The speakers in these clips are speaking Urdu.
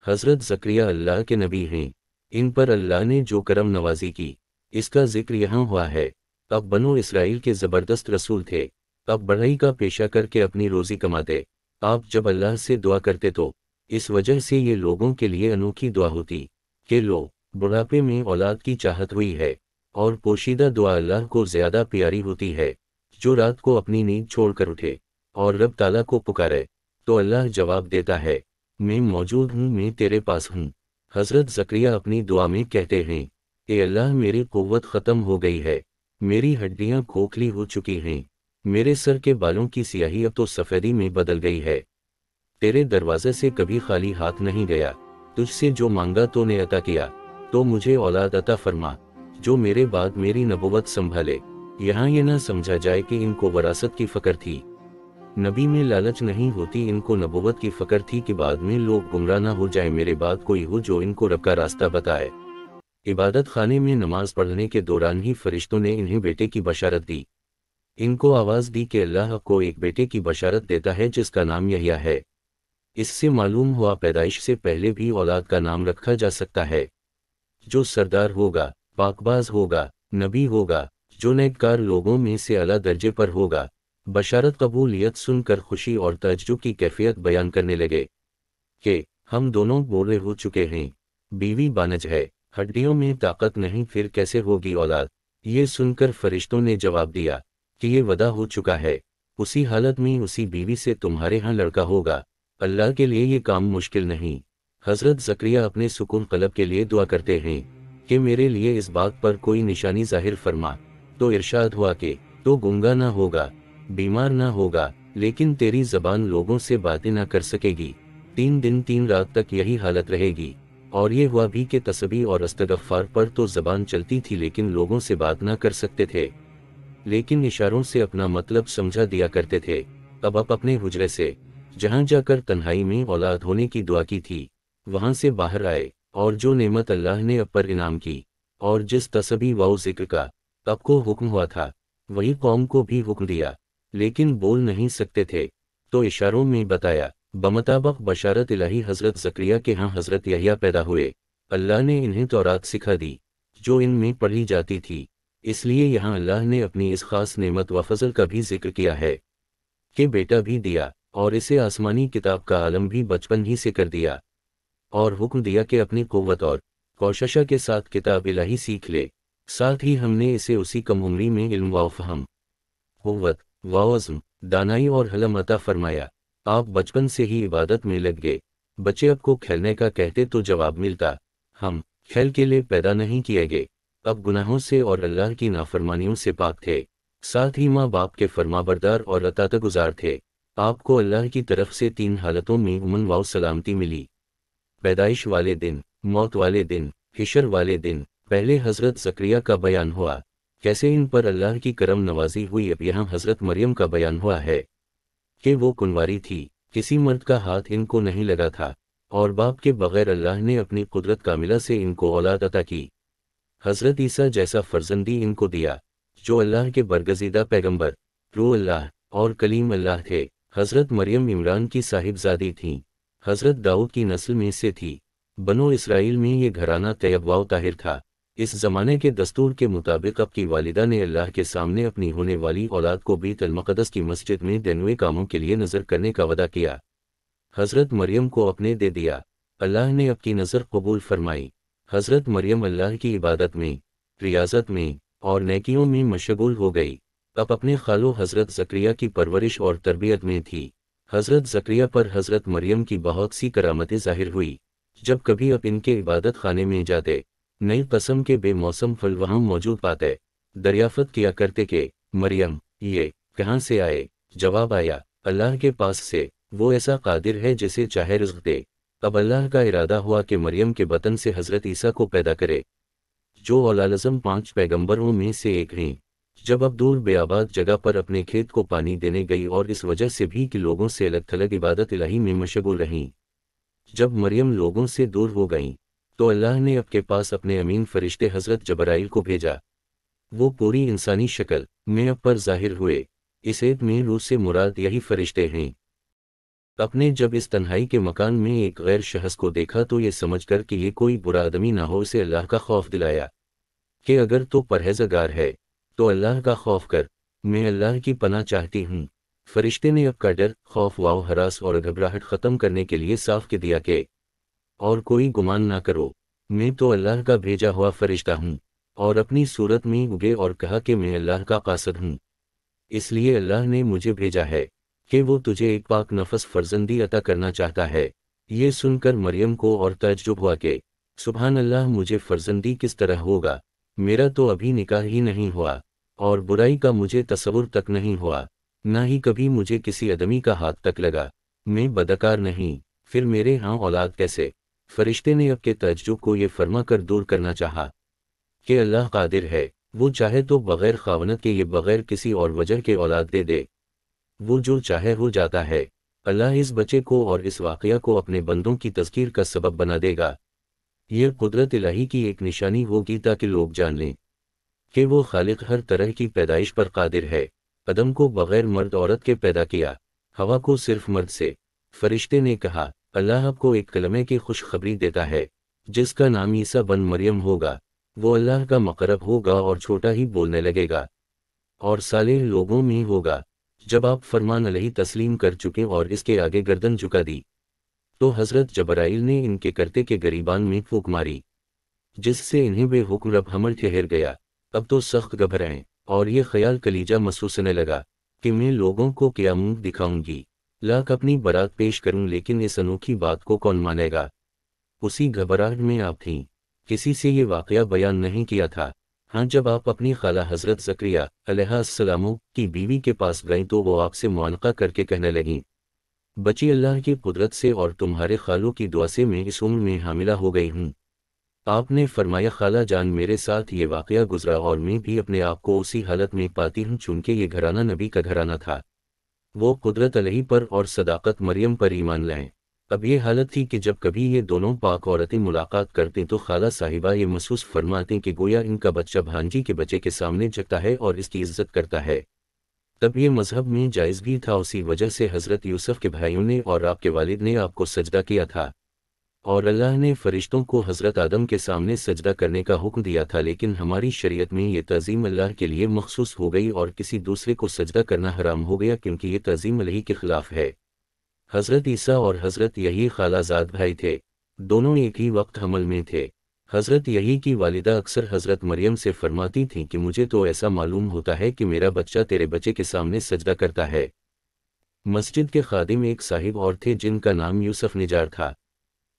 حضرت زکریا اللہ کے نبی ہیں، ان پر اللہ نے جو کرم نوازی کی اس کا ذکر یہاں ہوا ہے۔ اب بنو اسرائیل کے زبردست رسول تھے، اب بڑھائی کا پیشہ کر کے اپنی روزی کماتے۔ آپ جب اللہ سے دعا کرتے تو اس وجہ سے یہ لوگوں کے لیے انوکھی دعا ہوتی کہ لو، بڑھاپے میں اولاد کی چاہت ہوئی ہے، اور پوشیدہ دعا اللہ کو زیادہ پیاری ہوتی ہے۔ جو رات کو اپنی نیند چھوڑ کر اٹھے اور رب تعالیٰ کو پکارے تو اللہ جواب دیتا ہے، میں موجود ہوں، میں تیرے پاس ہوں۔ حضرت زکریا اپنی دعا میں کہتے ہیں، اے اللہ، میری قوت ختم ہو گئی ہے، میری ہڈیاں کھوکھلی ہو چکی ہیں، میرے سر کے بالوں کی سیاہی اب تو سفیدی میں بدل گئی ہے۔ تیرے دروازے سے کبھی خالی ہاتھ نہیں گیا، تجھ سے جو مانگا تو نے عطا کیا، تو مجھے اولاد عطا فرما جو میرے بعد میری نبوت سنبھالے۔ یہاں یہ نہ سمجھا جائے کہ ان کو وراثت کی فکر تھی، نبی میں لالچ نہیں ہوتی، ان کو نبوت کی فکر تھی کہ بعد میں لوگ گمراہ نہ ہو جائیں، میرے بعد کوئی ہو جو ان کو رب کا راستہ بتائے۔ عبادت خانے میں نماز پڑھنے کے دوران ہی فرشتوں نے انہیں بیٹے کی بشارت دی۔ ان کو آواز دی کہ اللہ کو ایک بیٹے کی بشارت دیتا ہے جس کا نام یحییٰ ہے۔ اس سے معلوم ہوا پیدائش سے پہلے بھی اولاد کا نام رکھا جا سکتا ہے۔ جو سردار ہوگا، پاک باز ہوگا، نبی ہوگا، جو نیککار لوگوں میں سے اعلیٰ درجے پر ہوگا، بشارت قبولیت سن کر خوشی اور تعجب کی کیفیت بیان کرنے لگے کہ ہم دونوں بوڑھے ہو چکے ہیں، بیوی بانجھ ہے، ہڈیوں میں طاقت نہیں، پھر کیسے ہوگی اولاد؟ یہ سن کر فرشتوں نے جواب دیا کہ یہ وعدہ ہو چکا ہے، اسی حالت میں اسی بیوی سے تمہارے ہاں لڑکا ہوگا، اللہ کے لیے یہ کام مشکل نہیں۔ حضرت زکریا اپنے سکون قلب کے لیے دعا کرتے ہیں کہ میرے لیے اس بات پر کوئی نشانی ظاہر فرما، تو ارشاد ہوا کہ تو گنگا نہ ہوگا، بیمار نہ ہوگا، لیکن تیری زبان لوگوں سے باتیں نہ کر سکے گی، 3 دن 3 رات تک یہی حالت رہے گی۔ اور یہ ہوا بھی کہ تسبیح اور استغفار پر تو زبان چلتی تھی لیکن لوگوں سے بات نہ کر سکتے تھے، لیکن اشاروں سے اپنا مطلب سمجھا دیا کرتے تھے۔ اب آپ اپنے حجرے سے جہاں جا کر تنہائی میں اولاد ہونے کی دعا کی تھی وہاں سے باہر آئے، اور جو نعمت اللہ نے آپ پر انعام کی اور جس تسبیح و ذکر کا آپ کو حکم ہوا تھا وہی قوم کو بھی حکم دیا، لیکن بول نہیں سکتے تھے، تو اشاروں میں بتایا۔ بمطابق بشارت الہی حضرت زکریا کے ہاں حضرت یحییٰ پیدا ہوئے۔ اللہ نے انہیں تورات سکھا دی جو ان میں پڑھی جاتی تھی، اس لیے یہاں اللہ نے اپنی اس خاص نعمت و فضل کا بھی ذکر کیا ہے کہ بیٹا بھی دیا، اور اسے آسمانی کتاب کا عالم بھی بچپن ہی سے کر دیا، اور حکم دیا کہ اپنی قوت اور کوشش کے ساتھ کتاب الہی سیکھ لے۔ ساتھ ہی ہم نے اسے اسی کم عمری میں علم و فہم، قوت و عزم، دانائی اور حلم عطا فرمایا۔ آپ بچپن سے ہی عبادت میں لگ گئے۔ بچے اب کو کھیلنے کا کہتے تو جواب ملتا، ہم کھیل کے لیے پیدا نہیں کیے گئے۔ اب گناہوں سے اور اللہ کی نافرمانیوں سے پاک تھے، ساتھ ہی ماں باپ کے فرما بردار اور اطاعت گزار تھے۔ آپ کو اللہ کی طرف سے 3 حالتوں میں امن و سلامتی ملی، پیدائش والے دن، موت والے دن، حشر والے دن۔ پہلے حضرت زکریا کا بیان ہوا کیسے ان پر اللہ کی کرم نوازی ہوئی، اب یہاں حضرت مریم کا بیان ہوا ہے کہ وہ کنواری تھی، کسی مرد کا ہاتھ ان کو نہیں لگا تھا، اور باپ کے بغیر اللہ نے اپنی قدرت کاملہ سے ان کو اولاد عطا کی۔ حضرت عیسیٰ جیسا فرزندی ان کو دیا جو اللہ کے برگزیدہ پیغمبر، روح اللہ اور کلیم اللہ تھے۔ حضرت مریم عمران کی صاحبزادی تھیں، حضرت داؤد کی نسل میں سے تھی۔ بنو اسرائیل میں یہ گھرانہ طیب و طاہر تھا۔ اس زمانے کے دستور کے مطابق اب کی والدہ نے اللہ کے سامنے اپنی ہونے والی اولاد کو بیت المقدس کی مسجد میں دینوے کاموں کے لیے نذر کرنے کا وعدہ کیا۔ حضرت مریم کو اپنے دے دیا، اللہ نے اب کی نذر قبول فرمائی۔ حضرت مریم اللہ کی عبادت میں، ریاضت میں اور نیکیوں میں مشغول ہو گئی، اب اپنے خالو حضرت زکریا کی پرورش اور تربیت میں تھی۔ حضرت زکریا پر حضرت مریم کی بہت سی کرامتیں ظاہر ہوئی۔ جب کبھی اب ان کے عبادت خانے میں جاتے، نئی قسم کے بے موسم پھل وہاں موجود پاتے، دریافت کیا کرتے کہ مریم یہ کہاں سے آئے؟ جواب آیا، اللہ کے پاس سے، وہ ایسا قادر ہے جسے چاہے رزق دے۔ اب اللہ کا ارادہ ہوا کہ مریم کے بطن سے حضرت عیسیٰ کو پیدا کرے جو اولوالعزم 5 پیغمبروں میں سے ایک ہیں۔ جب اب دور بے آباد جگہ پر اپنے کھیت کو پانی دینے گئی، اور اس وجہ سے بھی کہ لوگوں سے الگ تھلگ عبادت الہی میں مشغول رہیں، جب مریم لوگوں سے دور ہو گئیں تو اللہ نے اب کے پاس اپنے امین فرشتے حضرت جبرائیل کو بھیجا۔ وہ پوری انسانی شکل میں اب پر ظاہر ہوئے۔ اس ایت میں روح سے مراد یہی فرشتے ہیں۔ اپنے جب اس تنہائی کے مکان میں ایک غیر شخص کو دیکھا تو یہ سمجھ کر کہ یہ کوئی برا آدمی نہ ہو اسے اللہ کا خوف دلایا کہ اگر تو پرہیزگار ہے تو اللہ کا خوف کر، میں اللہ کی پناہ چاہتی ہوں۔ فرشتے نے اب کا ڈر، خوف و ہراس اور گھبراہٹ ختم کرنے کے لیے صاف کہہ دیا کہ اور کوئی گمان نہ کرو، میں تو اللہ کا بھیجا ہوا فرشتہ ہوں، اور اپنی صورت میں اگے اور کہا کہ میں اللہ کا قاصد ہوں، اس لیے اللہ نے مجھے بھیجا ہے کہ وہ تجھے ایک پاک نفس فرزندی عطا کرنا چاہتا ہے۔ یہ سن کر مریم کو اور تعجب ہوا کہ سبحان اللہ، مجھے فرزندی کس طرح ہوگا، میرا تو ابھی نکاح ہی نہیں ہوا، اور برائی کا مجھے تصور تک نہیں ہوا، نہ ہی کبھی مجھے کسی آدمی کا ہاتھ تک لگا، میں بدکار نہیں، پھر میرے ہاں اولاد کیسے؟ فرشتے نے اب کے تعجب کو یہ فرما کر دور کرنا چاہا کہ اللہ قادر ہے، وہ چاہے تو بغیر خاوند کے، یہ بغیر کسی اور وجہ کے اولاد دے دے، وہ جو چاہے ہو جاتا ہے۔ اللہ اس بچے کو اور اس واقعہ کو اپنے بندوں کی تذکیر کا سبب بنا دے گا۔ یہ قدرت الہی کی ایک نشانی ہوگی تاکہ لوگ جان لیں کہ وہ خالق ہر طرح کی پیدائش پر قادر ہے۔ آدم کو بغیر مرد عورت کے پیدا کیا، ہوا کو صرف مرد سے۔ فرشتے نے کہا اللہ آپ کو ایک کلمے کی خوشخبری دیتا ہے جس کا نام عیسیٰ بن مریم ہوگا، وہ اللہ کا مقرب ہوگا اور چھوٹا ہی بولنے لگے گا اور صالح لوگوں میں ہوگا۔ جب آپ فرمان الہی تسلیم کر چکے اور اس کے آگے گردن جھکا دی تو حضرت جبرائیل نے ان کے کرتے کے گریبان میں پھونک ماری جس سے انہیں بے حکم رب حمل ٹھہر گیا۔ اب تو سخت گھبرائیں اور یہ خیال کلیجہ محسوسنے لگا کہ میں لوگوں کو کیا منہ دکھاؤں گی، لاکھ اپنی برات پیش کروں لیکن اس انوکھی بات کو کون مانے گا۔ اسی گھبراہٹ میں آپ تھیں، کسی سے یہ واقعہ بیان نہیں کیا تھا۔ ہاں جب آپ اپنی خالہ حضرت زکریا علیہ السلام کی بیوی کے پاس گئیں تو وہ آپ سے معانقہ کر کے کہنے لگیں بچی اللہ کی قدرت سے اور تمہارے خالوں کی دعا سے میں اس عمر میں حاملہ ہو گئی ہوں۔ آپ نے فرمایا خالہ جان میرے ساتھ یہ واقعہ گزرا اور میں بھی اپنے آپ کو اسی حالت میں پاتی ہوں چونکہ یہ گھرانہ نبی کا گھرانہ تھا، وہ قدرت الہی پر اور صداقت مریم پر ایمان لائیں۔ اب یہ حالت تھی کہ جب کبھی یہ دونوں پاک عورتیں ملاقات کرتیں تو خالہ صاحبہ یہ محسوس فرماتے کہ گویا ان کا بچہ بھانجی کے بچے کے سامنے جھکتا ہے اور اس کی عزت کرتا ہے۔ تب یہ مذہب میں جائز بھی تھا، اسی وجہ سے حضرت یوسف کے بھائیوں نے اور آپ کے والد نے آپ کو سجدہ کیا تھا، اور اللہ نے فرشتوں کو حضرت آدم کے سامنے سجدہ کرنے کا حکم دیا تھا، لیکن ہماری شریعت میں یہ تعظیم اللہ کے لیے مخصوص ہو گئی اور کسی دوسرے کو سجدہ کرنا حرام ہو گیا کیونکہ یہ تعظیم الہی کے خلاف ہے۔ حضرت عیسیٰ اور حضرت یحییٰ خالہ زاد بھائی تھے، دونوں ایک ہی وقت حمل میں تھے۔ حضرت یحییٰ کی والدہ اکثر حضرت مریم سے فرماتی تھیں کہ مجھے تو ایسا معلوم ہوتا ہے کہ میرا بچہ تیرے بچے کے سامنے سجدہ کرتا ہے۔ مسجد کے خادم ایک صاحب اور تھے جن کا نام یوسف نجار تھا۔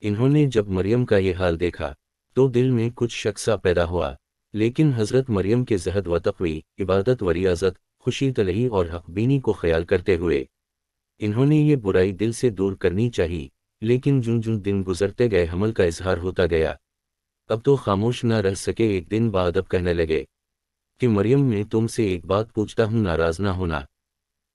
انہوں نے جب مریم کا یہ حال دیکھا تو دل میں کچھ شک سا پیدا ہوا، لیکن حضرت مریم کے زہد و تقوی، عبادت و ریاضت، خوشی طلعی اور حق بینی کو خیال کرتے ہوئے انہوں نے یہ برائی دل سے دور کرنی چاہی، لیکن جن جن دن گزرتے گئے حمل کا اظہار ہوتا گیا۔ اب تو خاموش نہ رہ سکے، ایک دن بعد اب کہنے لگے کہ مریم میں تم سے ایک بات پوچھتا ہوں، ناراض نہ ہونا،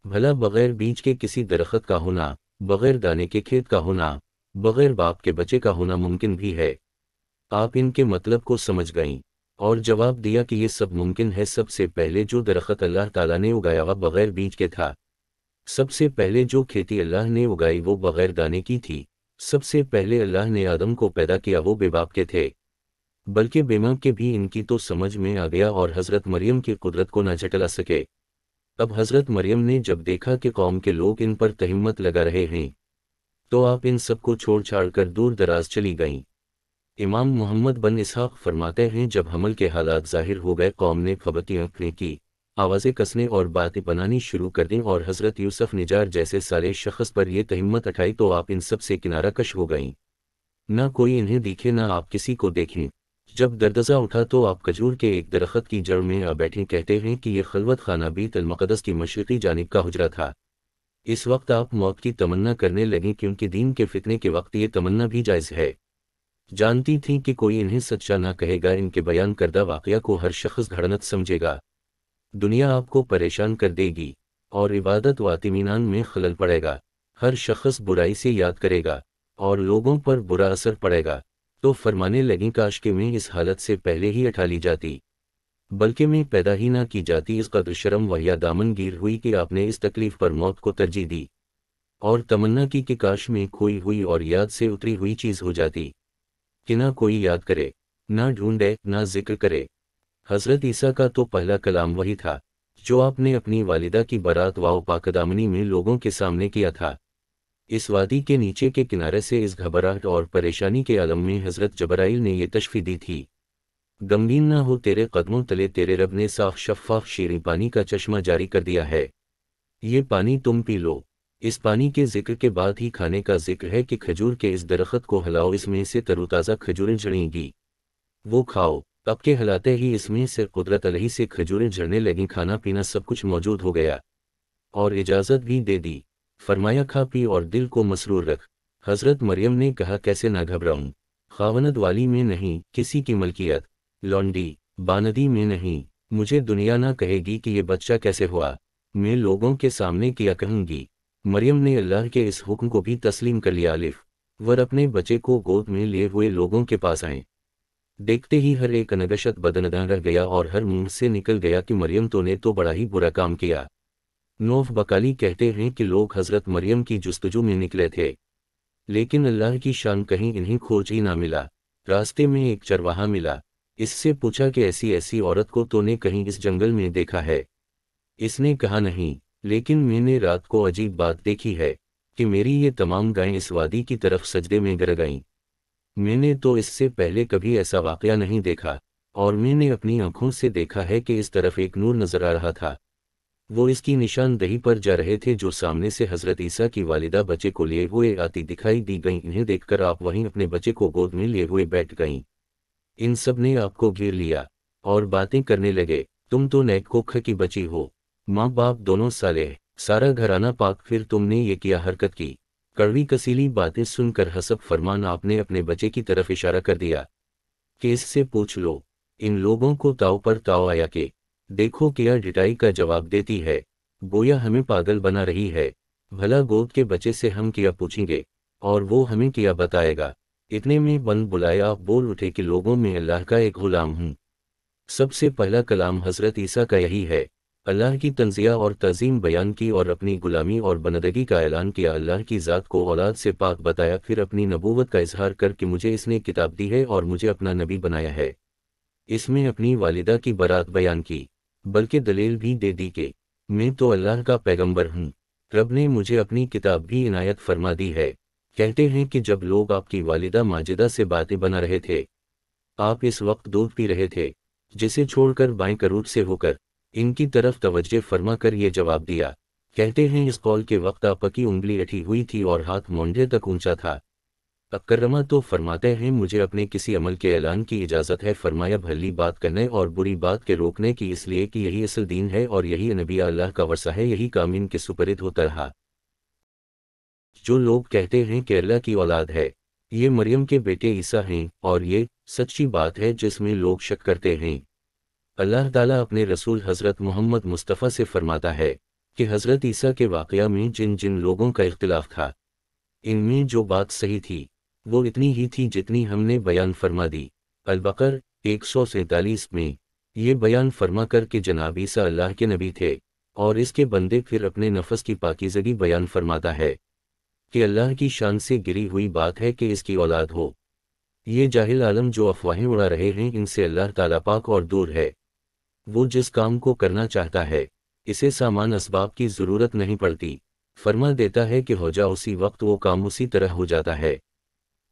بھلا بغیر بیج کے کسی درخت کا ہونا، بغیر دانے کے کھیت کا ہونا، بغیر باپ کے بچے کا ہونا ممکن بھی ہے؟ آپ ان کے مطلب کو سمجھ گئیں اور جواب دیا کہ یہ سب ممکن ہے۔ سب سے پہلے جو درخت اللہ تعالیٰ نے اگایا وہ بغیر بیج کے تھا، سب سے پہلے جو کھیتی اللہ نے اگائی وہ بغیر دانے کی تھی، سب سے پہلے اللہ نے آدم کو پیدا کیا وہ بے باپ کے تھے، بلکہ بے ماں کے بھی ان کی تو سمجھ میں آ گیا اور حضرت مریم کی قدرت کو نہ جھٹلا سکے۔ اب حضرت مریم نے جب دیکھا کہ قوم کے لوگ ان پر تہمت لگا رہے ہیں تو آپ ان سب کو چھوڑ چھاڑ کر دور دراز چلی گئیں۔ امام محمد بن اسحاق فرماتے ہیں جب حمل کے حالات ظاہر ہو گئے قوم نے پھبتیاں کی، آوازیں کسنے اور باتیں بنانی شروع کر دیں اور حضرت یوسف نجار جیسے صالح شخص پر یہ تہمت اٹھائی تو آپ ان سب سے کنارہ کش ہو گئیں، نہ کوئی انہیں دیکھے نہ آپ کسی کو دیکھیں۔ جب دردزہ اٹھا تو آپ کھجور کے ایک درخت کی جڑ میں آ بیٹھیں۔ کہتے ہیں کہ یہ خلوت خانہ بیت المقدس کی مشرقی جانب کا حجرہ تھا۔ اس وقت آپ موت کی تمنا کرنے لگیں کیونکہ دین کے فتنے کے وقت یہ تمنا بھی جائز ہے۔ جانتی تھیں کہ کوئی انہیں سچا نہ کہے گا، ان کے بیان کردہ واقعہ کو ہر شخص گھڑنت سمجھے گا، دنیا آپ کو پریشان کر دے گی اور عبادت و اطمینان میں خلل پڑے گا، ہر شخص برائی سے یاد کرے گا اور لوگوں پر برا اثر پڑے گا۔ تو فرمانے لگیں کاش کہ میں اس حالت سے پہلے ہی اٹھا لی جاتی، بلکہ میں پیدا ہی نہ کی جاتی۔ اس قدر شرم و حیا دامن گیر ہوئی کہ آپ نے اس تکلیف پر موت کو ترجیح دی۔ اور تمنا کی کہ کاش میں کھوئی ہوئی اور یاد سے اتری ہوئی چیز ہو جاتی، کہ نہ کوئی یاد کرے، نہ ڈھونڈے، نہ ذکر کرے۔ حضرت عیسیٰ کا تو پہلا کلام وہی تھا جو آپ نے اپنی والدہ کی برات و پاکدامنی میں لوگوں کے سامنے کیا تھا۔ اس وادی کے نیچے کے کنارے سے اس گھبراہٹ اور پریشانی کے عالم میں حضرت جبرائیل نے یہ تشفی دی تھی، غمگین نہ ہو، تیرے قدموں تلے تیرے رب نے صاف شفاف شیریں پانی کا چشمہ جاری کر دیا ہے، یہ پانی تم پی لو۔ اس پانی کے ذکر کے بعد ہی کھانے کا ذکر ہے کہ کھجور کے اس درخت کو ہلاؤ، اس میں سے تروتازہ کھجوریں جھڑیں گی، وہ کھاؤ۔ اب کے ہلاتے ہی اس میں سے قدرت الہی سے کھجوریں جھڑنے لگیں، کھانا پینا سب کچھ موجود ہو گیا، اور اجازت بھی دے دی، فرمایا کھا پی اور دل کو مسرور رکھ۔ حضرت مریم نے کہا کیسے نہ گھبراؤں، خاوند والی میں نہیں، کسی کی ملکیت، لونڈی باندی میں نہیں، مجھے دنیا نہ کہے گی کہ یہ بچہ کیسے ہوا، میں لوگوں کے سامنے کیا کہوں گی۔ مریم نے اللہ کے اس حکم کو بھی تسلیم کر لیا، الف ور اپنے بچے کو گود میں لیے ہوئے لوگوں کے پاس آئیں۔ دیکھتے ہی ہر ایک انگشت بدنداں رہ گیا اور ہر منہ سے نکل گیا کہ مریم تو نے تو بڑا ہی برا کام کیا۔ نوف بکالی کہتے ہیں کہ لوگ حضرت مریم کی جستجو میں نکلے تھے، لیکن اللہ کی شان کہیں انہیں کھوج ہی نہ ملا۔ راستے میں ایک چرواہا ملا، اس سے پوچھا کہ ایسی ایسی عورت کو تو نے کہیں اس جنگل میں دیکھا ہے؟ اس نے کہا نہیں، لیکن میں نے رات کو عجیب بات دیکھی ہے کہ میری یہ تمام گائیں اس وادی کی طرف سجدے میں گر گئیں۔ میں نے تو اس سے پہلے کبھی ایسا واقعہ نہیں دیکھا، اور میں نے اپنی آنکھوں سے دیکھا ہے کہ اس طرف ایک نور نظر آ رہا تھا، وہ اس کی نشاندہی پر جا رہے تھے جو سامنے سے حضرت عیسیٰ کی والدہ بچے کو لیے ہوئے آتی دکھائی دی گئیں، انہیں دیکھ کر آپ وہیں اپنے بچے کو گود میں لیے ہوئے بیٹھ گئیں۔ ان سب نے آپ کو گھیر لیا اور باتیں کرنے لگے، تم تو نیک کوکھ کی بچی ہو، ماں باپ دونوں صالح، سارا گھرانہ پاک، پھر تم نے یہ کیا حرکت کی؟ کڑوی کسیلی باتیں سن کر حسب فرمان آپ نے اپنے بچے کی طرف اشارہ کر دیا کہ اس سے پوچھ لو۔ ان لوگوں کو تاؤ پر تاؤ آیا کہ دیکھو کیا ڈٹائی کا جواب دیتی ہے، گویا ہمیں پاگل بنا رہی ہے، بھلا گود کے بچے سے ہم کیا پوچھیں گے اور وہ ہمیں کیا بتائے گا؟ اتنے میں بند بلایا آپ بول اٹھے کہ لوگوں میں اللہ کا ایک غلام ہوں۔ سب سے پہلا کلام حضرت عیسیٰ کا یہی ہے، اللہ کی تنزیہ اور تعظیم بیان کی اور اپنی غلامی اور بندگی کا اعلان کیا، اللہ کی ذات کو اولاد سے پاک بتایا، پھر اپنی نبوت کا اظہار کر کہ مجھے اس نے کتاب دی ہے اور مجھے اپنا نبی بنایا ہے۔ اس میں اپنی والدہ کی برات بیان کی، بلکہ دلیل بھی دے دی کہ میں تو اللہ کا پیغمبر ہوں، رب نے مجھے اپنی کتاب بھی عنایت فرما دی ہے۔ کہتے ہیں کہ جب لوگ آپ کی والدہ ماجدہ سے باتیں بنا رہے تھے، آپ اس وقت دودھ پی رہے تھے، جسے چھوڑ کر بائیں کروٹ سے ہو کر ان کی طرف توجہ فرما کر یہ جواب دیا۔ کہتے ہیں اس قول کے وقت آپ کی انگلی اٹھی ہوئی تھی اور ہاتھ مونڈے تک اونچا تھا۔ اکرمہ تو فرماتے ہیں مجھے اپنے کسی عمل کے اعلان کی اجازت ہے، فرمایا بھلی بات کرنے اور بری بات کے روکنے کی، اس لیے کہ یہی اصل دین ہے اور یہی نبی اللہ کا ورثہ ہے، یہی کام ان کے سپرد ہوتا رہا۔ جو لوگ کہتے ہیں کہ اللہ کی اولاد ہے، یہ مریم کے بیٹے عیسیٰ ہیں، اور یہ سچی بات ہے جس میں لوگ شک کرتے ہیں۔ اللہ تعالیٰ اپنے رسول حضرت محمد مصطفیٰ سے فرماتا ہے کہ حضرت عیسیٰ کے واقعہ میں جن جن لوگوں کا اختلاف تھا، ان میں جو بات صحیح تھی وہ اتنی ہی تھی جتنی ہم نے بیان فرما دی۔ البقر 147 میں یہ بیان فرما کر کہ جناب عیسیٰ اللہ کے نبی تھے اور اس کے بندے، پھر اپنے نفس کی پاکیزگی بیان فرماتا ہے کہ اللہ کی شان سے گری ہوئی بات ہے کہ اس کی اولاد ہو۔ یہ جاہل عالم جو افواہیں اڑا رہے ہیں، ان سے اللہ تعالیٰ پاک اور دور ہے۔ وہ جس کام کو کرنا چاہتا ہے اسے سامان اسباب کی ضرورت نہیں پڑتی، فرما دیتا ہے کہ ہو جا، اسی وقت وہ کام اسی طرح ہو جاتا ہے۔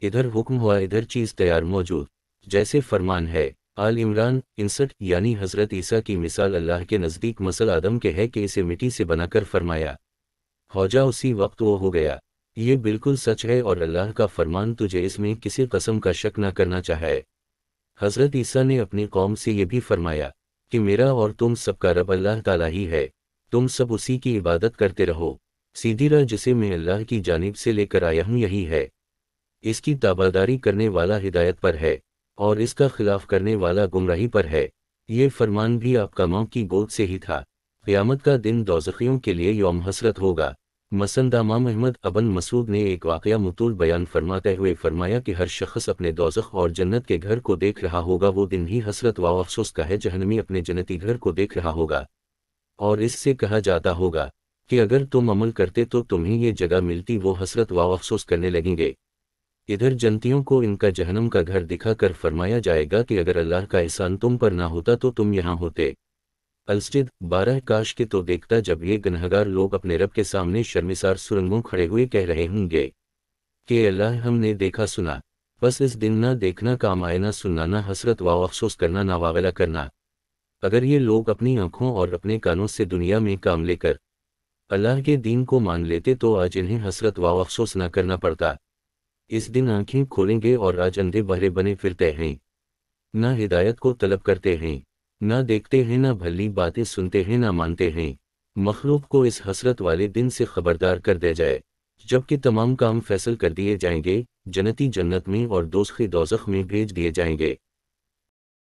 ادھر حکم ہوا ادھر چیز تیار موجود، جیسے فرمان ہے آل عمران 59، یعنی حضرت عیسیٰ کی مثال اللہ کے نزدیک مثل آدم کے ہے کہ اسے مٹی سے بنا کر فرمایا ہو جا، اسی وقت وہ ہو گیا۔ یہ بالکل سچ ہے اور اللہ کا فرمان تجھے اس میں کسی قسم کا شک نہ کرنا چاہے۔ حضرت عیسیٰ نے اپنی قوم سے یہ بھی فرمایا کہ میرا اور تم سب کا رب اللہ تعالیٰ ہی ہے، تم سب اسی کی عبادت کرتے رہو، سیدھی راہ جسے میں اللہ کی جانب سے لے کر آیا ہوں یہی ہے، اس کی تابعداری کرنے والا ہدایت پر ہے اور اس کا خلاف کرنے والا گمراہی پر ہے۔ یہ فرمان بھی آپ کا ماں کی گود سے ہی تھا۔ قیامت کا دن دوزخیوں کے لیے یوم حسرت ہوگا۔ مسند امام احمد ابن مسعود نے ایک واقعہ مطول بیان فرماتے ہوئے فرمایا کہ ہر شخص اپنے دوزخ اور جنت کے گھر کو دیکھ رہا ہوگا، وہ دن ہی حسرت و افسوس کا ہے۔ جہنمی اپنے جنتی گھر کو دیکھ رہا ہوگا اور اس سے کہا جاتا ہوگا کہ اگر تم عمل کرتے تو تمہیں یہ جگہ ملتی، وہ حسرت و افسوس کرنے لگیں گے۔ ادھر جنتیوں کو ان کا جہنم کا گھر دکھا کر فرمایا جائے گا کہ اگر اللہ کا احسان تم پر نہ ہوتا تو تم یہاں ہوتے۔ السجد 12 کاش کہ تو دیکھتا جب یہ گنہگار لوگ اپنے رب کے سامنے شرمسار سرنگوں کھڑے ہوئے کہہ رہے ہوں گے کہ اللہ ہم نے دیکھا سنا، بس اس دن نہ دیکھنا کام آئے، نہ سننا، نہ حسرت و افسوس کرنا، نہ واغلہ کرنا۔ اگر یہ لوگ اپنی آنکھوں اور اپنے کانوں سے دنیا میں کام لے کر اللہ کے دین کو مان لیتے تو آج انہیں حسرت و افسوس نہ کرنا پڑتا۔ اس دن آنکھیں کھولیں گے اور آج اندھے بہرے بنے پھرتے ہیں، نہ ہدایت کو طلب کرتے ہیں، نہ دیکھتے ہیں، نہ بھلی باتیں سنتے ہیں، نہ مانتے ہیں۔ مخلوق کو اس حسرت والے دن سے خبردار کر دیا جائے جبکہ تمام کام فیصل کر دیے جائیں گے، جنتی جنت میں اور دوزخی دوزخ میں بھیج دیے جائیں گے۔